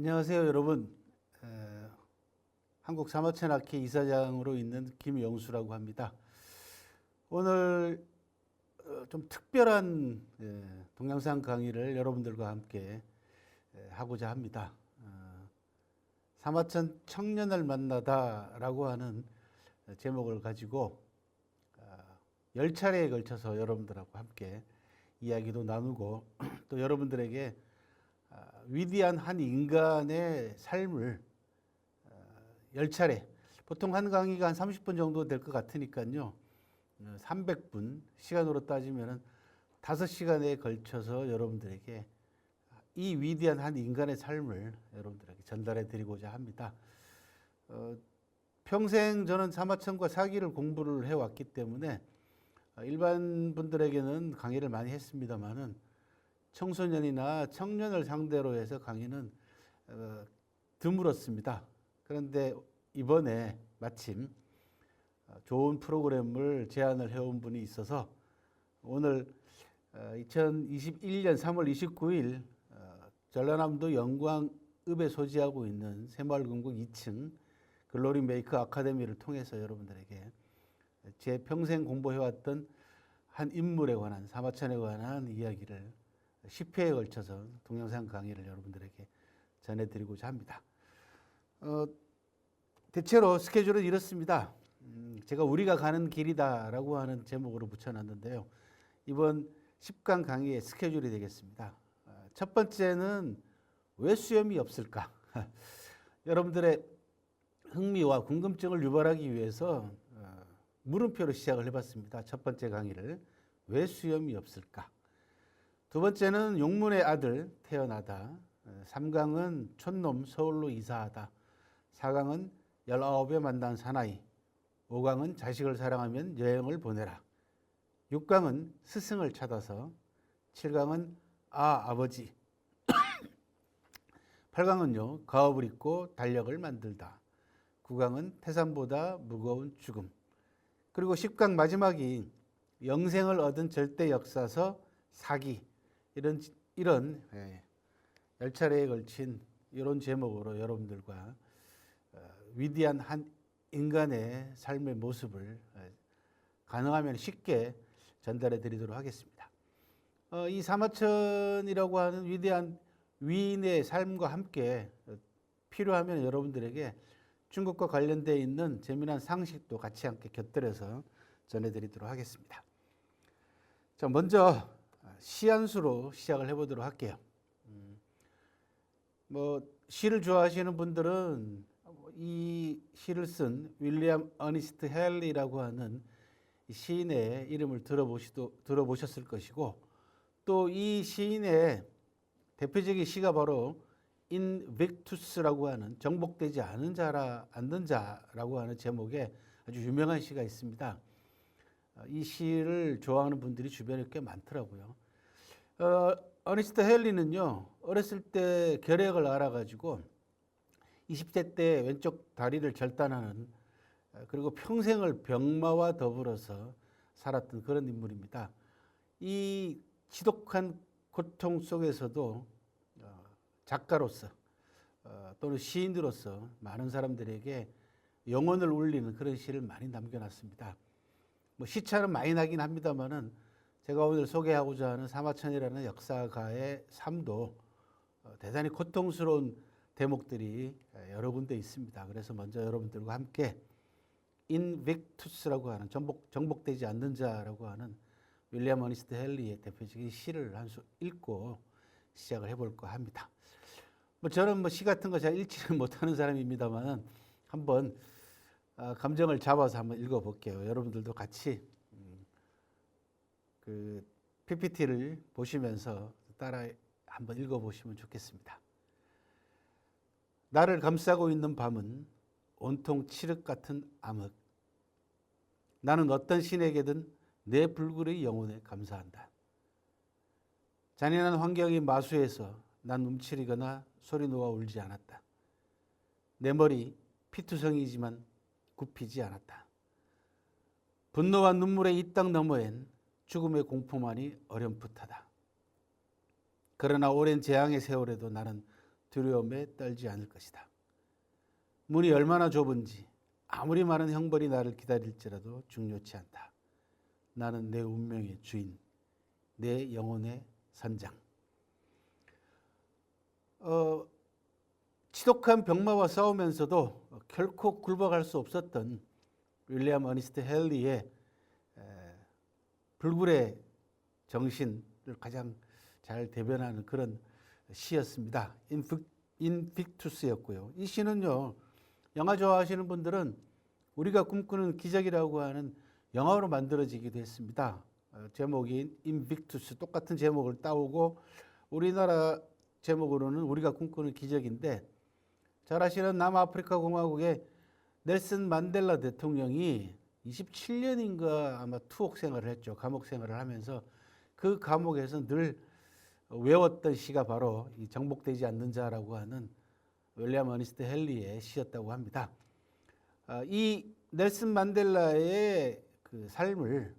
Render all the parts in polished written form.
안녕하세요, 여러분. 한국사마천학회 이사장으로 있는 김영수라고 합니다. 오늘 좀 특별한 동영상 강의를 여러분들과 함께 하고자 합니다. 사마천 청년을 만나다라고 하는 제목을 가지고 10차례에 걸쳐서 여러분들하고 함께 이야기도 나누고 또 여러분들에게 위대한 한 인간의 삶을 10차례, 보통 한 강의가 한 30분 정도 될 것 같으니까요. 300분, 시간으로 따지면 5시간에 걸쳐서 여러분들에게 이 위대한 한 인간의 삶을 여러분들에게 전달해 드리고자 합니다. 평생 저는 사마천과 사기를 공부를 해왔기 때문에 일반 분들에게는 강의를 많이 했습니다만은 청소년이나 청년을 상대로 해서 강의는 드물었습니다. 그런데 이번에 마침 좋은 프로그램을 제안을 해온 분이 있어서 오늘 2021년 3월 29일 전라남도 영광읍에 소지하고 있는 새마을금고 2층 글로리 메이커 아카데미를 통해서 여러분들에게 제 평생 공부해왔던 한 인물에 관한, 사마천에 관한 이야기를 10회에 걸쳐서 동영상 강의를 여러분들에게 전해드리고자 합니다. 대체로 스케줄은 이렇습니다. 제가 우리가 가는 길이다라고 하는 제목으로 붙여놨는데요. 이번 10강 강의의 스케줄이 되겠습니다. 첫 번째는 왜 수염이 없을까? 여러분들의 흥미와 궁금증을 유발하기 위해서 물음표로 시작을 해봤습니다. 첫 번째 강의를 왜 수염이 없을까? 두 번째는 용문의 아들 태어나다. 3강은 촌놈 서울로 이사하다. 4강은 19에 만난 사나이. 5강은 자식을 사랑하면 여행을 보내라. 6강은 스승을 찾아서. 7강은 아버지. 8강은요 가업을 잇고 달력을 만들다. 9강은 태산보다 무거운 죽음. 그리고 10강 마지막이 영생을 얻은 절대 역사서 사기. 이런 10차례에 걸친 이런 제목으로 여러분들과 위대한 한 인간의 삶의 모습을 가능하면 쉽게 전달해 드리도록 하겠습니다. 이 사마천이라고 하는 위대한 위인의 삶과 함께 필요하면 여러분들에게 중국과 관련되어 있는 재미난 상식도 같이 함께 곁들여서 전해드리도록 하겠습니다. 자, 먼저 시 한 수로 시작을 해보도록 할게요. 시를 좋아하시는 분들은 이 시를 쓴 윌리엄 어니스트 헨리라고 하는 시인의 이름을 들어보셨을 것이고, 또 이 시인의 대표적인 시가 바로 인빅투스라고 하는 정복되지 않는 자라고 하는 제목의 아주 유명한 시가 있습니다. 이 시를 좋아하는 분들이 주변에 꽤 많더라고요. 어니스트 헨리는요, 어렸을 때 결핵을 앓아가지고 20대 때 왼쪽 다리를 절단하는, 그리고 평생을 병마와 더불어서 살았던 그런 인물입니다. 이 지독한 고통 속에서도 작가로서 또는 시인으로서 많은 사람들에게 영혼을 울리는 그런 시를 많이 남겨놨습니다. 시차는 많이 나긴 합니다만은 제가 오늘 소개하고자 하는 사마천이라는 역사가의 삶도 대단히 고통스러운 대목들이 여러 군데 있습니다. 그래서 먼저 여러분들과 함께 인빅투스라고 하는 정복되지 않는 자라고 하는 윌리엄 어니스트 헨리의 대표적인 시를 한 수 읽고 시작을 해볼까 합니다. 저는 시 같은 거 잘 읽지는 못하는 사람입니다만 한번 감정을 잡아서 한번 읽어볼게요. 여러분들도 같이 그 PPT를 보시면서 따라 한번 읽어보시면 좋겠습니다. 나를 감싸고 있는 밤은 온통 칠흑 같은 암흑. 나는 어떤 신에게든 내 불굴의 영혼에 감사한다. 잔인한 환경이 마수해서 난 움츠리거나 소리 놓아 울지 않았다. 내 머리 피투성이지만 굽히지 않았다. 분노와 눈물의 이 땅 너머엔 죽음의 공포만이 어렴풋하다. 그러나 오랜 재앙의 세월에도 나는 두려움에 떨지 않을 것이다. 문이 얼마나 좁은지 아무리 많은 형벌이 나를 기다릴지라도 중요치 않다. 나는 내 운명의 주인, 내 영혼의 선장. 지독한 병마와 싸우면서도 결코 굴복할 수 없었던 윌리엄 어니스트 헨리의 불굴의 정신을 가장 잘 대변하는 그런 시였습니다. 인빅투스였고요. 이 시는요, 영화 좋아하시는 분들은 우리가 꿈꾸는 기적이라고 하는 영화로 만들어지기도 했습니다. 제목이 인빅투스, 똑같은 제목을 따오고 우리나라 제목으로는 우리가 꿈꾸는 기적인데, 잘 아시는 남아프리카 공화국의 넬슨 만델라 대통령이 27년인가 아마 투옥 생활을 했죠. 감옥 생활을 하면서 그 감옥에서 늘 외웠던 시가 바로 이 정복되지 않는 자라고 하는 윌리엄 어니스트 헨리의 시였다고 합니다. 이 넬슨 만델라의 그 삶을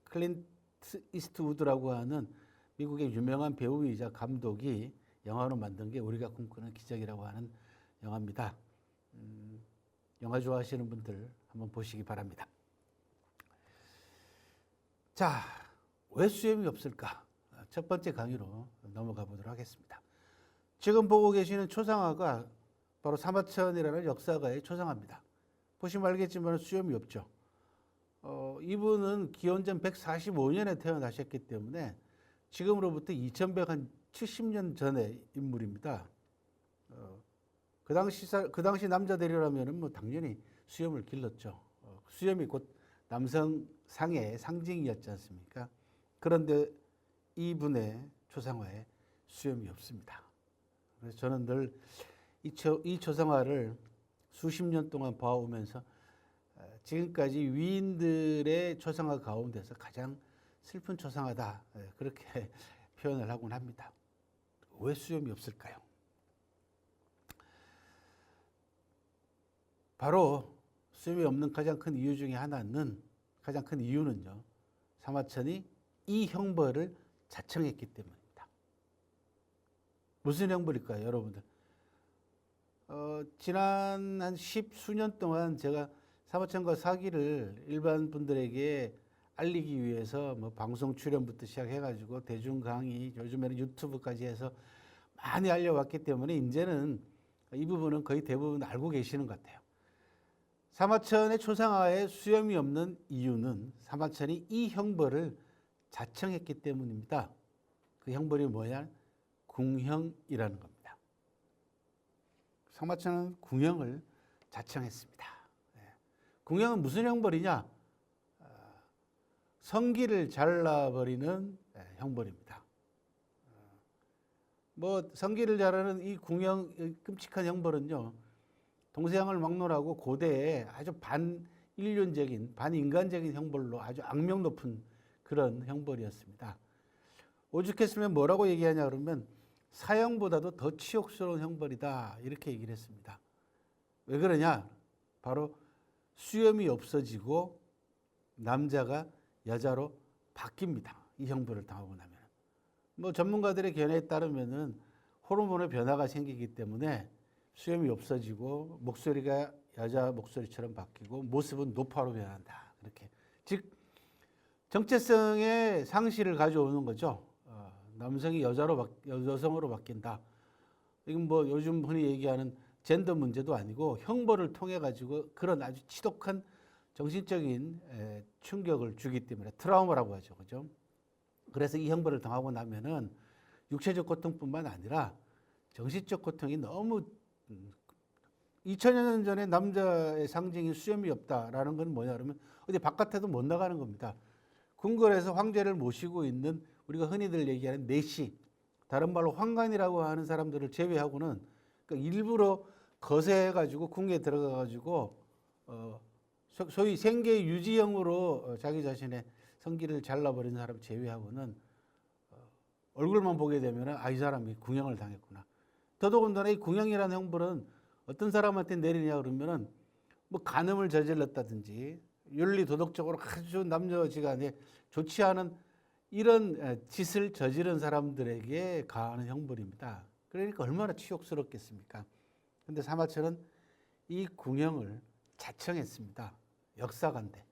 클린트 이스트우드라고 하는 미국의 유명한 배우이자 감독이 영화로 만든 게 우리가 꿈꾸는 기적이라고 하는 영화입니다. 영화 좋아하시는 분들 한번 보시기 바랍니다. 자, 왜 수염이 없을까? 첫 번째 강의로 넘어가 보도록 하겠습니다. 지금 보고 계시는 초상화가 바로 사마천이라는 역사가의 초상화입니다. 보시면 알겠지만 수염이 없죠. 이분은 기원전 145년에 태어나셨기 때문에 지금으로부터 2170년 전의 인물입니다. 그 당시 남자들이라면 뭐 당연히 수염을 길렀죠. 수염이 곧 남성상의 상징이었지 않습니까? 그런데 이분의 초상화에 수염이 없습니다. 그래서 저는 늘 이 초상화를 수십 년 동안 봐오면서 지금까지 위인들의 초상화 가운데서 가장 슬픈 초상화다, 그렇게 표현을 하곤 합니다. 왜 수염이 없을까요? 바로 수염이 없는 가장 큰 이유 중에 하나는, 가장 큰 이유는요, 사마천이 이 형벌을 자청했기 때문입니다. 무슨 형벌일까요, 여러분들? 지난 한 10수년 동안 제가 사마천과 사기를 일반 분들에게 알리기 위해서 뭐 방송 출연부터 시작해가지고 대중 강의, 요즘에는 유튜브까지 해서 많이 알려왔기 때문에 이제는 이 부분은 거의 대부분 알고 계시는 것 같아요. 사마천의 초상화에 수염이 없는 이유는 사마천이 이 형벌을 자청했기 때문입니다. 그 형벌이 뭐냐? 궁형이라는 겁니다. 사마천은 궁형을 자청했습니다. 궁형은 무슨 형벌이냐? 성기를 잘라버리는 형벌입니다. 뭐 성기를 자르는 이 궁형, 끔찍한 형벌은요, 동서양을 막론하고 고대에 아주 반인륜적인, 반인간적인 형벌로 아주 악명 높은 그런 형벌이었습니다. 오죽했으면 뭐라고 얘기하냐 그러면 사형보다도 더 치욕스러운 형벌이다, 이렇게 얘기를 했습니다. 왜 그러냐? 바로 수염이 없어지고 남자가 여자로 바뀝니다. 이 형벌을 당하고 나면. 뭐 전문가들의 견해에 따르면은 호르몬의 변화가 생기기 때문에 수염이 없어지고 목소리가 여자 목소리처럼 바뀌고 모습은 노파로 변한다. 그렇게. 즉 정체성의 상실을 가져오는 거죠. 남성이 여성으로 바뀐다. 이건 뭐 요즘 흔히 얘기하는 젠더 문제도 아니고 형벌을 통해 가지고 그런 아주 지독한 정신적인 충격을 주기 때문에 트라우마라고 하죠. 그죠? 그래서 이 형벌을 당하고 나면은 육체적 고통뿐만 아니라 정신적 고통이 너무 2000여 년 전에 남자의 상징인 수염이 없다라는 건 뭐냐 그러면 어디 바깥에도 못 나가는 겁니다. 궁궐에서 황제를 모시고 있는 우리가 흔히들 얘기하는 내시, 다른 말로 황관이라고 하는 사람들을 제외하고는 그러니까 일부러 거세해가지고 궁에 들어가가지고 소위 생계 유지형으로 자기 자신의 성기를 잘라버린 사람 제외하고는 얼굴만 보게 되면 이 사람이 궁형을 당했구나. 더더군다나 이 궁형이라는 형벌은 어떤 사람한테 내리냐 그러면은 뭐 간음을 저질렀다든지 윤리 도덕적으로 아주 남녀지간에 좋지 않은 이런 짓을 저지른 사람들에게 가하는 형벌입니다. 그러니까 얼마나 치욕스럽겠습니까? 근데 사마천은 이 궁형을 자청했습니다. 역사관대.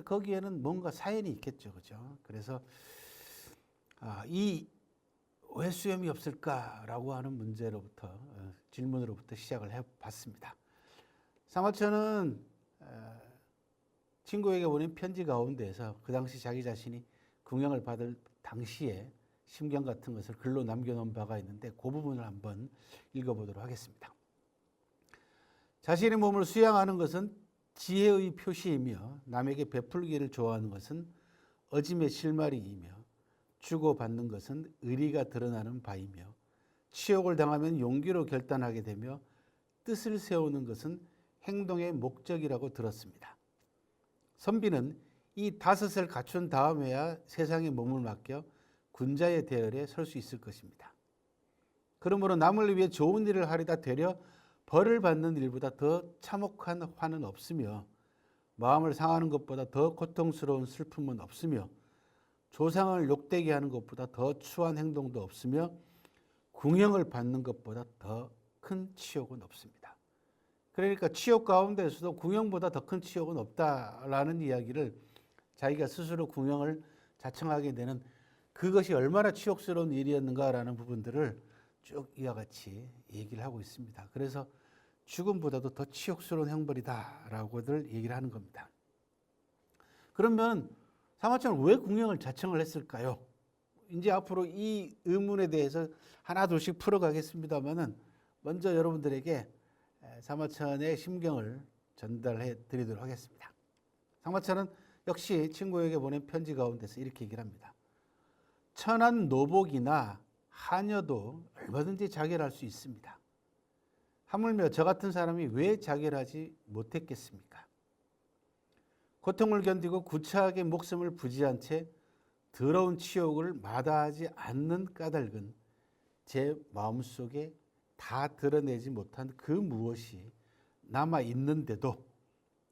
거기에는 뭔가 사연이 있겠죠, 그죠? 그래서 이 왜 수염이 없을까라고 하는 문제로부터 질문으로부터 시작을 해봤습니다. 사마천은 친구에게 보낸 편지 가운데에서 그 당시 자기 자신이 궁형을 받을 당시에 심경 같은 것을 글로 남겨놓은 바가 있는데 그 부분을 한번 읽어보도록 하겠습니다. 자신의 몸을 수양하는 것은 지혜의 표시이며 남에게 베풀기를 좋아하는 것은 어짐의 실마리이며 주고받는 것은 의리가 드러나는 바이며 치욕을 당하면 용기로 결단하게 되며 뜻을 세우는 것은 행동의 목적이라고 들었습니다. 선비는 이 5을 갖춘 다음에야 세상의 몸을 맡겨 군자의 대열에 설 수 있을 것입니다. 그러므로 남을 위해 좋은 일을 하려다 되려 벌을 받는 일보다 더 참혹한 화는 없으며 마음을 상하는 것보다 더 고통스러운 슬픔은 없으며 조상을 욕되게 하는 것보다 더 추한 행동도 없으며 궁형을 받는 것보다 더 큰 치욕은 없습니다. 그러니까 치욕 가운데서도 궁형보다 더 큰 치욕은 없다라는 이야기를 자기가 스스로 궁형을 자청하게 되는 그것이 얼마나 치욕스러운 일이었는가라는 부분들을 쭉 이와 같이 얘기를 하고 있습니다. 그래서 죽음보다도 더 치욕스러운 형벌이다라고들 얘기를 하는 겁니다. 그러면 사마천은 왜 궁형을 자청을 했을까요? 이제 앞으로 이 의문에 대해서 하나 둘씩 풀어가겠습니다만은 먼저 여러분들에게 사마천의 심경을 전달해 드리도록 하겠습니다. 사마천은 역시 친구에게 보낸 편지 가운데서 이렇게 얘기를 합니다. 천한 노복이나 하녀도 얼마든지 자결할 수 있습니다. 하물며 저 같은 사람이 왜 자결하지 못했겠습니까? 고통을 견디고 구차하게 목숨을 부지한 채 더러운 치욕을 마다하지 않는 까닭은 제 마음속에 다 드러내지 못한 그 무엇이 남아 있는데도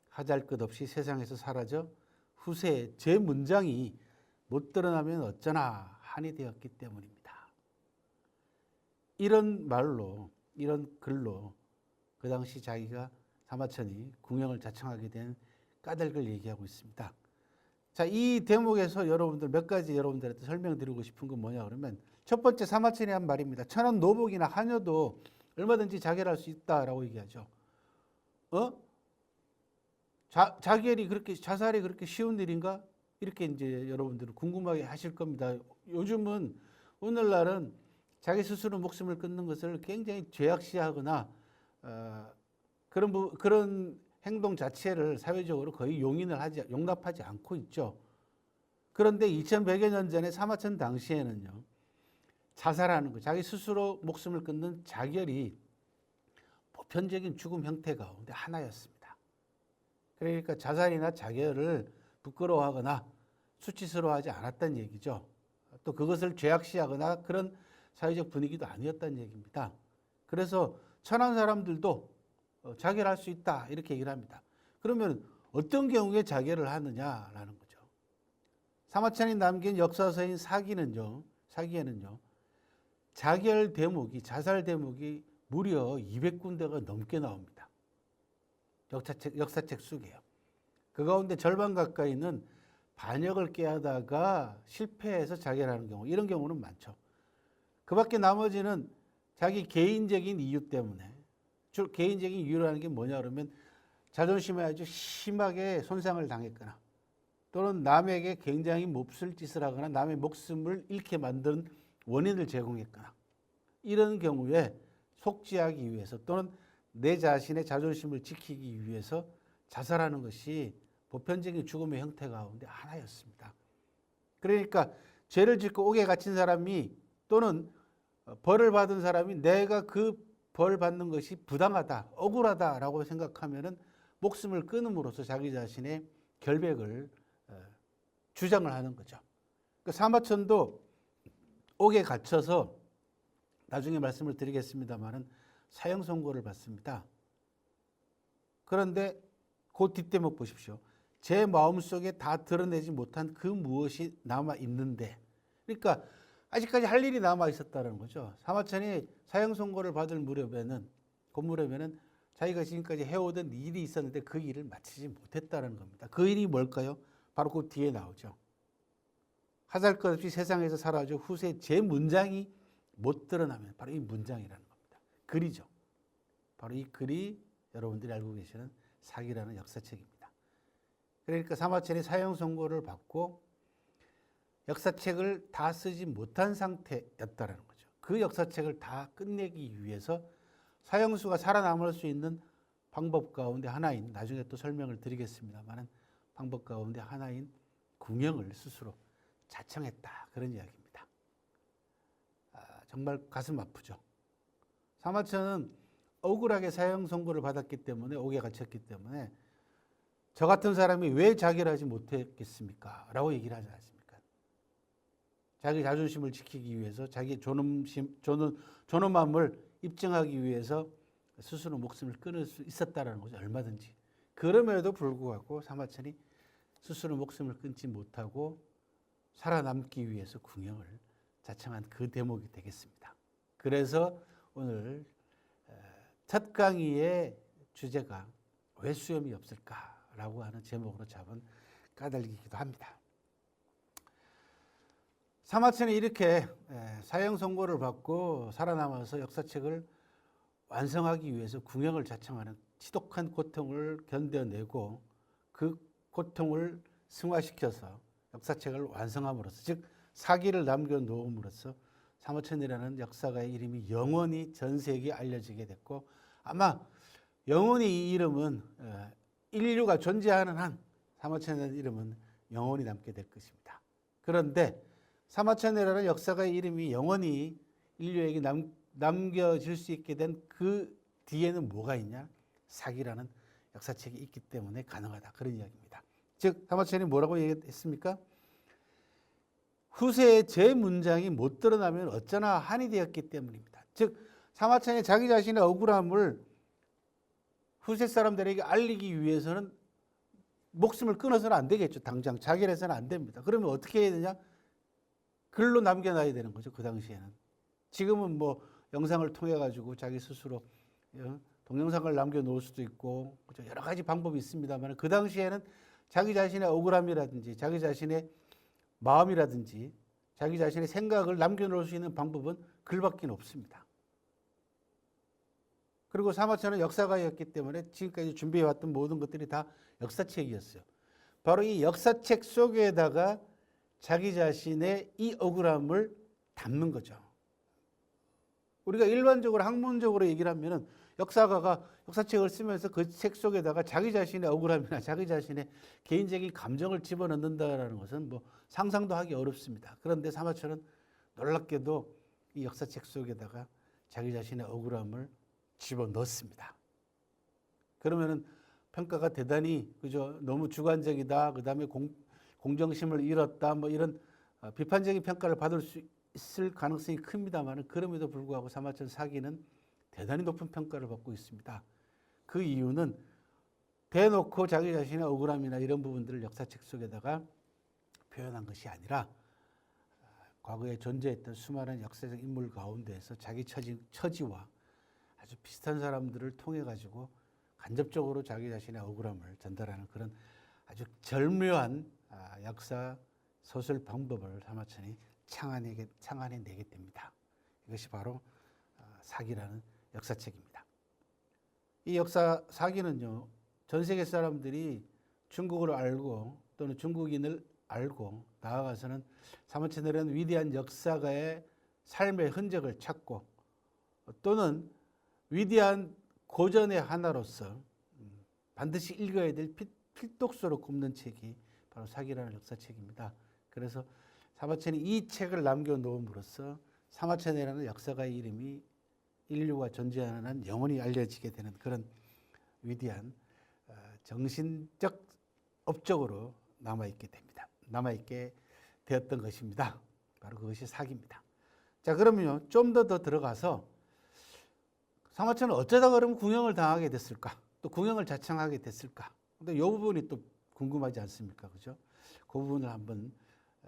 하잘것없이 세상에서 사라져 후세에 제 문장이 못 드러나면 어쩌나 한이 되었기 때문입니다. 이런 말로, 이런 글로 그 당시 자기가 사마천이 궁형을 자청하게 된 까닭을 얘기하고 있습니다. 자, 이 대목에서 여러분들 몇 가지 여러분들한테 설명드리고 싶은 건 뭐냐 그러면 첫 번째 사마천이 한 말입니다. 천한 노복이나 하녀도 얼마든지 자결할 수 있다라고 얘기하죠. 자결이 그렇게 자살이 그렇게 쉬운 일인가? 이렇게 이제 여러분들은 궁금하게 하실 겁니다. 요즘은 오늘날은 자기 스스로 목숨을 끊는 것을 굉장히 죄악시하거나 그런 행동 자체를 사회적으로 거의 용납하지 않고 있죠. 그런데 2100여 년 전에 사마천 당시에는요. 자살하는 거, 자기 스스로 목숨을 끊는 자결이 보편적인 죽음 형태 가운데 하나였습니다. 그러니까 자살이나 자결을 부끄러워하거나 수치스러워하지 않았다는 얘기죠. 또 그것을 죄악시하거나 그런 사회적 분위기도 아니었다는 얘기입니다. 그래서 천한 사람들도 자결할 수 있다 이렇게 얘기를 합니다. 그러면 어떤 경우에 자결을 하느냐라는 거죠. 사마천이 남긴 역사서인 사기에는요. 자결 대목이 자살 대목이 무려 200군데가 넘게 나옵니다. 역사책 속에요. 그 가운데 절반 가까이는 반역을 깨하다가 실패해서 자결하는 경우 이런 경우는 많죠. 그 밖에 나머지는 자기 개인적인 이유 때문에 개인적인 이유라는 게 뭐냐 그러면 자존심에 아주 심하게 손상을 당했거나 또는 남에게 굉장히 몹쓸 짓을 하거나 남의 목숨을 잃게 만든 원인을 제공했거나 이런 경우에 속죄하기 위해서 또는 내 자신의 자존심을 지키기 위해서 자살하는 것이 보편적인 죽음의 형태 가운데 하나였습니다. 그러니까 죄를 짓고 옥에 갇힌 사람이 또는 벌을 받은 사람이 내가 그 벌 받는 것이 부당하다, 억울하다라고 생각하면은 목숨을 끊음으로써 자기 자신의 결백을 주장을 하는 거죠. 그러니까 사마천도 옥에 갇혀서 나중에 말씀을 드리겠습니다만은 사형 선고를 받습니다. 그런데 그 뒷대목 보십시오. 제 마음속에 다 드러내지 못한 그 무엇이 남아 있는데, 그러니까 아직까지 할 일이 남아 있었다는 거죠. 사마천이 사형 선고를 받을 무렵에는 그 무렵에는 자기가 지금까지 해오던 일이 있었는데 그 일을 마치지 못했다는 겁니다. 그 일이 뭘까요? 바로 그 뒤에 나오죠. 하잘 것 없이 세상에서 사라져 후세 제 문장이 못 드러나면 바로 이 문장이라는 겁니다. 글이죠. 바로 이 글이 여러분들이 알고 계시는 사기라는 역사책입니다. 그러니까 사마천이 사형 선고를 받고 역사책을 다 쓰지 못한 상태였다는 거죠. 그 역사책을 다 끝내기 위해서 사형수가 살아남을 수 있는 방법 가운데 하나인, 나중에 또 설명을 드리겠습니다만 방법 가운데 하나인 궁형을 스스로 자청했다. 그런 이야기입니다. 정말 가슴 아프죠. 사마천은 억울하게 사형 선고를 받았기 때문에 옥에 갇혔기 때문에 저 같은 사람이 왜 자결 하지 못했겠습니까? 라고 얘기를 하지 않습니까? 자기 자존심을 지키기 위해서 자기 존엄함을 입증하기 위해서 스스로 목숨을 끊을 수 있었다는 거죠. 얼마든지. 그럼에도 불구하고 사마천이 스스로 목숨을 끊지 못하고 살아남기 위해서 궁형을 자청한 그 대목이 되겠습니다. 그래서 오늘 첫 강의의 주제가 왜 수염이 없을까라고 하는 제목으로 잡은 까닭이기도 합니다. 사마천이 이렇게 사형 선고를 받고 살아남아서 역사책을 완성하기 위해서 궁형을 자청하는 지독한 고통을 견뎌내고 그 고통을 승화시켜서 역사책을 완성함으로써, 즉 사기를 남겨놓음으로써 사마천이라는 역사가의 이름이 영원히 전 세계에 알려지게 됐고, 아마 영원히 이 이름은 인류가 존재하는 한 사마천이라는 이름은 영원히 남게 될 것입니다. 그런데 사마천이라는 역사가의 이름이 영원히 인류에게 남겨질 수 있게 된 그 뒤에는 뭐가 있냐? 사기라는 역사책이 있기 때문에 가능하다. 그런 이야기입니다. 즉 사마천이 뭐라고 얘기했습니까? 후세의 제 문장이 못 드러나면 어쩌나 한이 되었기 때문입니다. 즉 사마천이 자기 자신의 억울함을 후세 사람들에게 알리기 위해서는 목숨을 끊어서는 안 되겠죠. 당장 자결해서는 안 됩니다. 그러면 어떻게 해야 되냐? 글로 남겨놔야 되는 거죠. 그 당시에는. 지금은 뭐 영상을 통해 가지고 자기 스스로 동영상을 남겨놓을 수도 있고 여러 가지 방법이 있습니다만, 그 당시에는 자기 자신의 억울함이라든지 자기 자신의 마음이라든지 자기 자신의 생각을 남겨놓을 수 있는 방법은 글밖에 없습니다. 그리고 사마천은 역사가였기 때문에 지금까지 준비해왔던 모든 것들이 다 역사책이었어요. 바로 이 역사책 속에다가 자기 자신의 이 억울함을 담는 거죠. 우리가 일반적으로 학문적으로 얘기를 하면은 역사가가 역사책을 쓰면서 그 책 속에다가 자기 자신의 억울함이나 자기 자신의 개인적인 감정을 집어넣는다라는 것은 뭐 상상도 하기 어렵습니다. 그런데 사마천은 놀랍게도 이 역사책 속에다가 자기 자신의 억울함을 집어넣습니다. 그러면은 평가가 대단히 그죠, 너무 주관적이다, 그 다음에 공정심을 잃었다, 뭐 이런 비판적인 평가를 받을 수 있을 가능성이 큽니다만, 그럼에도 불구하고 사마천 사기는 대단히 높은 평가를 받고 있습니다. 그 이유는 대놓고 자기 자신의 억울함이나 이런 부분들을 역사책 속에다가 표현한 것이 아니라 과거에 존재했던 수많은 역사적 인물 가운데에서 자기 처지와 아주 비슷한 사람들을 통해 가지고 간접적으로 자기 자신의 억울함을 전달하는 그런 아주 절묘한 역사 소설 방법을 사마천이 창안해내게 됩니다. 이것이 바로 사기라는 역사책입니다. 이 역사 사기는요, 전 세계 사람들이 중국어를 알고 또는 중국인을 알고 나아가서는 사마천이라는 위대한 역사가의 삶의 흔적을 찾고 또는 위대한 고전의 하나로서 반드시 읽어야 될 필독서로 꼽는 책이 바로 사기라는 역사책입니다. 그래서 사마천이 이 책을 남겨놓음으로써 사마천이라는 역사가의 이름이 인류가 존재하는 한 영원히 알려지게 되는 그런 위대한 정신적 업적으로 남아있게 되었던 것입니다. 바로 그것이 사기입니다. 자, 그러면요, 좀 더 들어가서 사마천은 어쩌다 그러면 궁형을 당하게 됐을까? 또 궁형을 자청하게 됐을까? 근데 이 부분이 또 궁금하지 않습니까? 그죠? 그 부분을 한번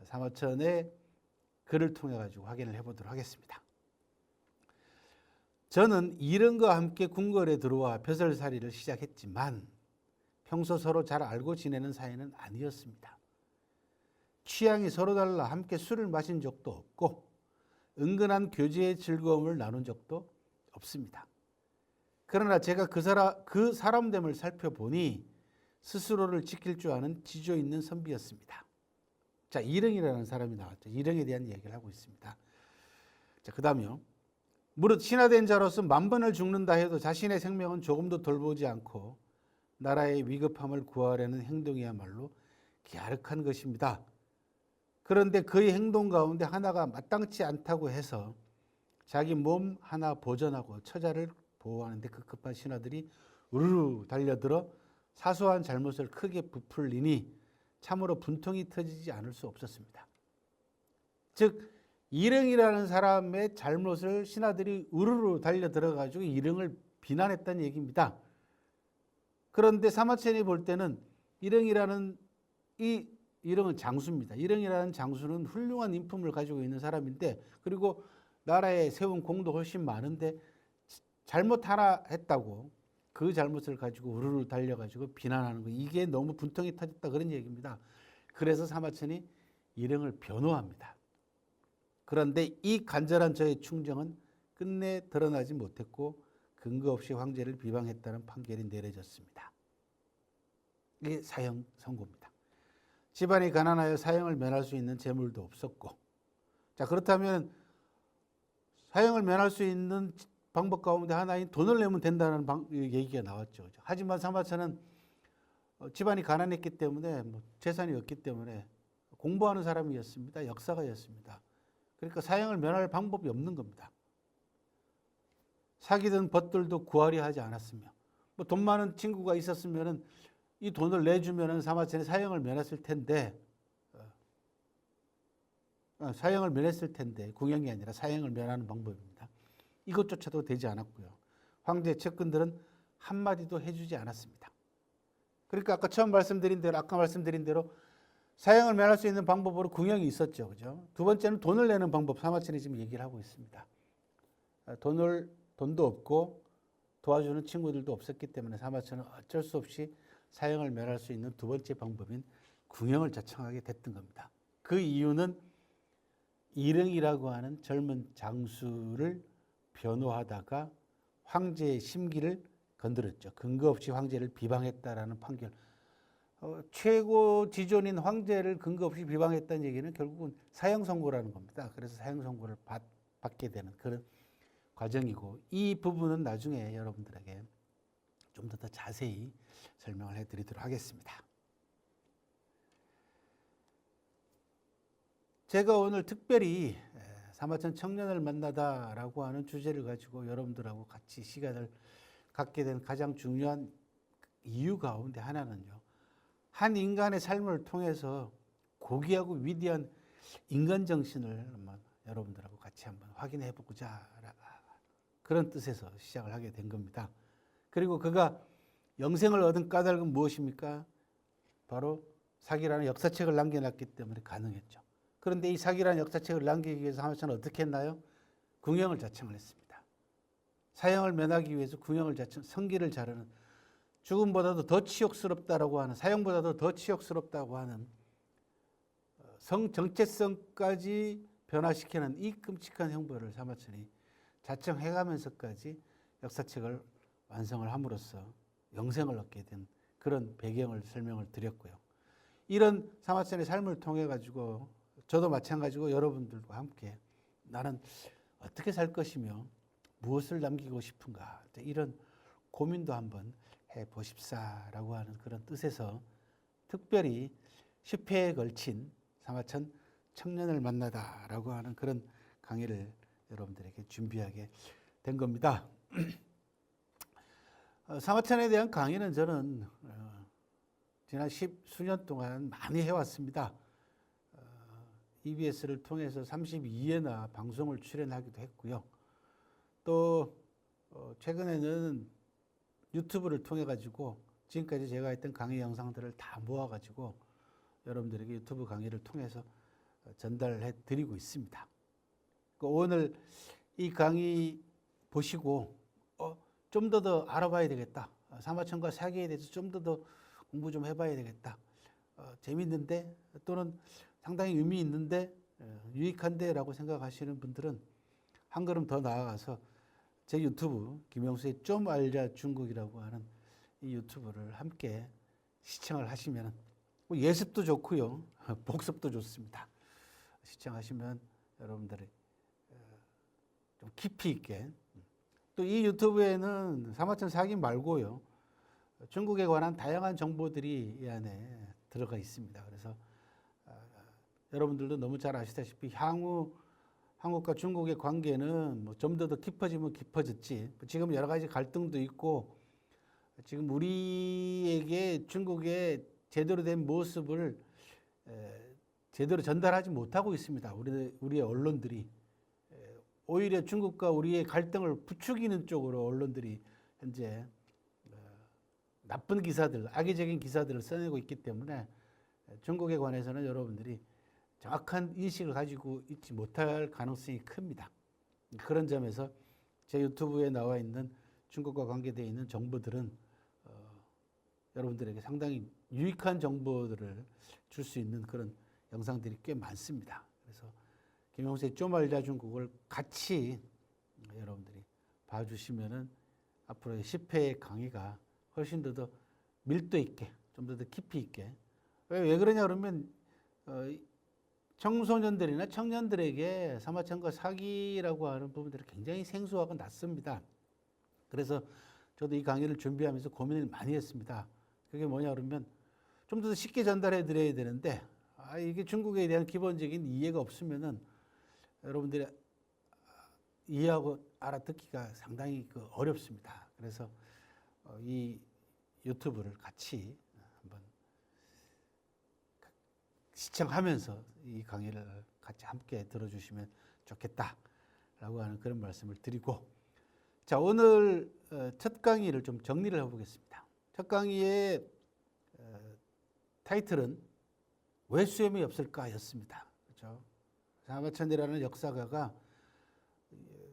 사마천의 글을 통해 가지고 확인을 해보도록 하겠습니다. 저는 이른과 함께 궁궐에 들어와 벼슬살이를 시작했지만 평소 서로 잘 알고 지내는 사이는 아니었습니다. 취향이 서로 달라 함께 술을 마신 적도 없고 은근한 교제의 즐거움을 나눈 적도 없습니다. 그러나 제가 그 사람됨을 살펴보니 스스로를 지킬 줄 아는 지조 있는 선비였습니다. 자, 이릉이라는 사람이 나왔죠. 이릉에 대한 얘기를 하고 있습니다. 자, 그 다음이요. 무릇 신하된 자로서 만번을 죽는다 해도 자신의 생명은 조금도 돌보지 않고 나라의 위급함을 구하려는 행동이야말로 기아륵한 것입니다. 그런데 그의 행동 가운데 하나가 마땅치 않다고 해서 자기 몸 하나 보전하고 처자를 보호하는데 급급한 신하들이 우르르 달려들어 사소한 잘못을 크게 부풀리니 참으로 분통이 터지지 않을 수 없었습니다. 즉 이릉이라는 사람의 잘못을 신하들이 우르르 달려들어가지고 이릉을 비난했다는 얘기입니다. 그런데 사마천이 볼 때는 이릉은 장수입니다. 이릉이라는 장수는 훌륭한 인품을 가지고 있는 사람인데 그리고 나라에 세운 공도 훨씬 많은데 잘못 하나 했다고 그 잘못을 가지고 우르르 달려가지고 비난하는 거 이게 너무 분통이 터졌다 그런 얘기입니다. 그래서 사마천이 이릉을 변호합니다. 그런데 이 간절한 저의 충정은 끝내 드러나지 못했고 근거 없이 황제를 비방했다는 판결이 내려졌습니다. 이게 사형 선고입니다. 집안이 가난하여 사형을 면할 수 있는 재물도 없었고, 자 그렇다면 사형을 면할 수 있는 방법 가운데 하나인 돈을 내면 된다는 얘기가 나왔죠. 하지만 사마천은 집안이 가난했기 때문에 재산이 없기 때문에 공부하는 사람이었습니다. 역사가였습니다. 그러니까 사형을 면할 방법이 없는 겁니다. 사기든 벗들도 구하려 하지 않았으며 돈 많은 친구가 있었으면 이 돈을 내주면 사마천이 사형을 면했을 텐데 궁형이 아니라 사형을 면하는 방법입니다. 이것조차도 되지 않았고요. 황제의 측근들은 한마디도 해주지 않았습니다. 그러니까 아까 말씀드린 대로 사형을 면할 수 있는 방법으로 궁형이 있었죠. 그죠? 두 번째는 돈을 내는 방법, 사마천이 지금 얘기를 하고 있습니다. 돈도 없고 도와주는 친구들도 없었기 때문에 사마천은 어쩔 수 없이 사형을 면할 수 있는 두 번째 방법인 궁형을 자청하게 됐던 겁니다. 그 이유는 이릉이라고 하는 젊은 장수를 변호하다가 황제의 심기를 건드렸죠. 근거 없이 황제를 비방했다라는 판결. 최고 지존인 황제를 근거 없이 비방했다는 얘기는 결국은 사형 선고라는 겁니다. 그래서 사형 선고를 받게 되는 그런 과정이고 이 부분은 나중에 여러분들에게 좀 더 자세히 설명을 해드리도록 하겠습니다. 제가 오늘 특별히 사마천 청년을 만나다라고 하는 주제를 가지고 여러분들하고 같이 시간을 갖게 된 가장 중요한 이유 가운데 하나는요. 한 인간의 삶을 통해서 고귀하고 위대한 인간 정신을 여러분들하고 같이 한번 확인해 보고자 그런 뜻에서 시작을 하게 된 겁니다. 그리고 그가 영생을 얻은 까닭은 무엇입니까? 바로 사기라는 역사책을 남겨놨기 때문에 가능했죠. 그런데 이 사기라는 역사책을 남기기 위해서 사마천은 어떻게 했나요? 궁형을 자청을 했습니다. 사형을 면하기 위해서 궁형을 자청, 성기를 자르는 죽음보다도 더 치욕스럽다라고 하는 사형보다도 더 치욕스럽다고 하는 성 정체성까지 변화시키는 이 끔찍한 형벌을 사마천이 자청해가면서까지 역사책을 완성을 함으로써 영생을 얻게 된 그런 배경을 설명을 드렸고요. 이런 사마천의 삶을 통해 가지고 저도 마찬가지고 여러분들과 함께 나는 어떻게 살 것이며 무엇을 남기고 싶은가 이런 고민도 한번 해보십사라고 하는 그런 뜻에서 특별히 10회에 걸친 사마천 청년을 만나다라고 하는 그런 강의를 여러분들에게 준비하게 된 겁니다. 사마천에 대한 강의는 저는 지난 수년 동안 많이 해왔습니다. EBS를 통해서 32회나 방송을 출연하기도 했고요. 또 최근에는 유튜브를 통해 가지고 지금까지 제가 했던 강의 영상들을 다 모아 가지고 여러분들에게 유튜브 강의를 통해서 전달해 드리고 있습니다. 오늘 이 강의 보시고 좀 더 알아봐야 되겠다. 사마천과 사기에 대해서 좀 더 공부 좀 해봐야 되겠다. 재밌는데 또는 상당히 의미 있는데 유익한데 라고 생각하시는 분들은 한 걸음 더 나아가서 제 유튜브 김영수의 좀 알자 중국이라고 하는 이 유튜브를 함께 시청을 하시면 예습도 좋고요. 복습도 좋습니다. 시청하시면 여러분들이 좀 깊이 있게 또 이 유튜브에는 사마천 사기 말고요. 중국에 관한 다양한 정보들이 이 안에 들어가 있습니다. 그래서 여러분들도 너무 잘 아시다시피 향후 한국과 중국의 관계는 뭐 좀 더 깊어지면 깊어졌지. 지금 여러 가지 갈등도 있고 지금 우리에게 중국의 제대로 된 모습을 제대로 전달하지 못하고 있습니다. 우리의 언론들이 오히려 중국과 우리의 갈등을 부추기는 쪽으로 언론들이 현재 나쁜 기사들, 악의적인 기사들을 써내고 있기 때문에 중국에 관해서는 여러분들이 정확한 인식을 가지고 있지 못할 가능성이 큽니다. 그런 점에서 제 유튜브에 나와 있는 중국과 관계되어 있는 정보들은 여러분들에게 상당히 유익한 정보들을 줄 수 있는 그런 영상들이 꽤 많습니다. 그래서 김영수의 좀 알자 중국을 같이 여러분들이 봐주시면은 앞으로의 10회의 강의가 훨씬 더 밀도 있게, 좀 더 깊이 있게. 왜 그러냐 그러면 청소년들이나 청년들에게 사마천과 사기라고 하는 부분들이 굉장히 생소하고 낯섭니다. 그래서 저도 이 강의를 준비하면서 고민을 많이 했습니다. 그게 뭐냐 그러면 좀 더 쉽게 전달해 드려야 되는데 이게 중국에 대한 기본적인 이해가 없으면은 여러분들이 이해하고 알아듣기가 상당히 어렵습니다. 그래서 이 유튜브를 같이 한번 시청하면서 이 강의를 같이 함께 들어주시면 좋겠다라고 하는 그런 말씀을 드리고, 자, 오늘 첫 강의를 좀 정리를 해보겠습니다. 첫 강의의 타이틀은 왜 수염이 없을까였습니다. 그렇죠? 사마천이라는 역사가가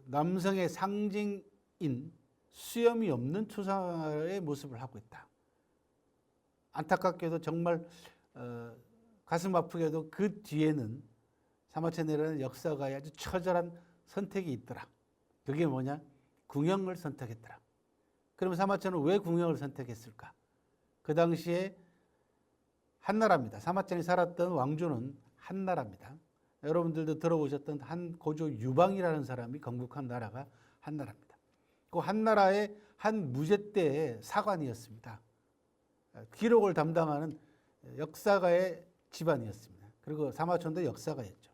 남성의 상징인 수염이 없는 추사의 모습을 하고 있다. 안타깝게도 정말 가슴 아프게도 그 뒤에는 사마천이라는 역사가의 아주 처절한 선택이 있더라. 그게 뭐냐? 궁형을 선택했더라. 그러면 사마천은 왜 궁형을 선택했을까? 그 당시에 한나라입니다. 사마천이 살았던 왕조는 한나라입니다. 여러분들도 들어보셨던 한 고조 유방이라는 사람이 건국한 나라가 한나라입니다. 그 한나라의 한 무제대의 사관이었습니다. 기록을 담당하는 역사가의 집안이었습니다. 그리고 사마천도 역사가였죠.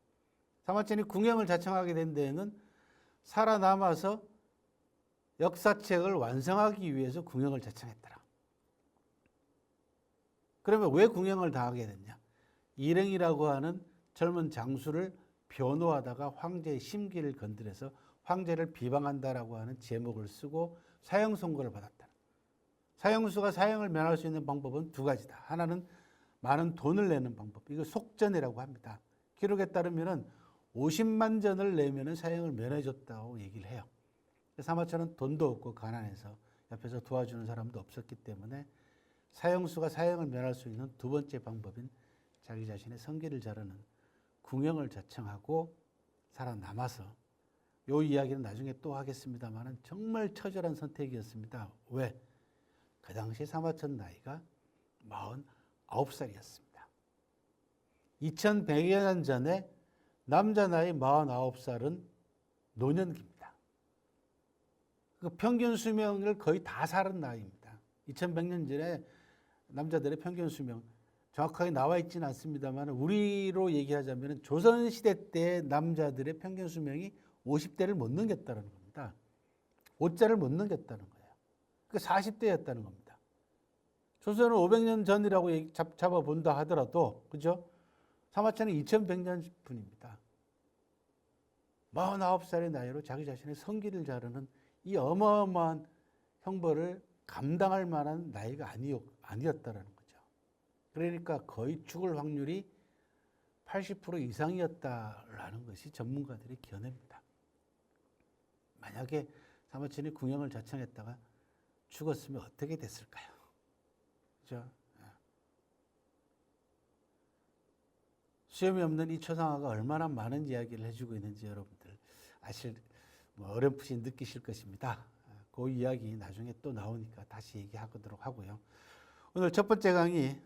사마천이 궁형을 자청하게 된 데에는 살아남아서 역사책을 완성하기 위해서 궁형을 자청했더라. 그러면 왜 궁형을 당하게 됐냐? 일행이라고 하는 젊은 장수를 변호하다가 황제의 심기를 건드려서 황제를 비방한다라고 하는 제목을 쓰고 사형 선고를 받았다. 사형수가 사형을 면할 수 있는 방법은 두 가지다. 하나는 많은 돈을 내는 방법. 이거 속전이라고 합니다. 기록에 따르면은 50만 전을 내면은 사형을 면해줬다고 얘기를 해요. 사마천은 돈도 없고 가난해서 옆에서 도와주는 사람도 없었기 때문에 사형수가 사형을 면할 수 있는 두 번째 방법인 자기 자신의 성기를 자르는 궁형을 자청하고 살아남아서, 요 이야기는 나중에 또 하겠습니다만 정말 처절한 선택이었습니다. 왜? 그 당시 사마천 나이가 49살이었습니다. 2100여 년 전에 남자 나이 49살은 노년기입니다. 그 평균 수명을 거의 다 살은 나이입니다. 2100년 전에 남자들의 평균 수명 정확하게 나와 있지는 않습니다만 우리로 얘기하자면 조선시대 때 남자들의 평균 수명이 50대를 못 넘겼다는 겁니다. 5자를 못 넘겼다는 거예요. 그 40대였다는 겁니다. 조선은 500년 전이라고 잡아본다 하더라도, 그죠? 사마천은 2100년 분입니다. 49살의 나이로 자기 자신의 성기를 자르는 이 어마어마한 형벌을 감당할 만한 나이가 아니었다라는 거죠. 그러니까 거의 죽을 확률이 80% 이상이었다라는 것이 전문가들의 견해입니다. 만약에 사마천이 궁형을 자청했다가 죽었으면 어떻게 됐을까요? 그죠? 수염이 없는 이 초상화가 얼마나 많은 이야기를 해주고 있는지 여러분들 어렴풋이 느끼실 것입니다. 그 이야기 나중에 또 나오니까 다시 얘기하도록 하고요. 오늘 첫 번째 강의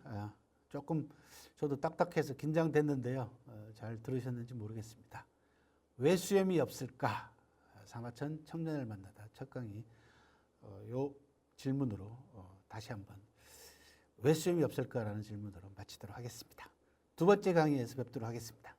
조금 저도 딱딱해서 긴장됐는데요. 잘 들으셨는지 모르겠습니다. 왜 수염이 없을까? 사마천 청년을 만나다 첫 강의 요 질문으로 다시 한번 왜 수염이 없을까라는 질문으로 마치도록 하겠습니다. 두 번째 강의에서 뵙도록 하겠습니다.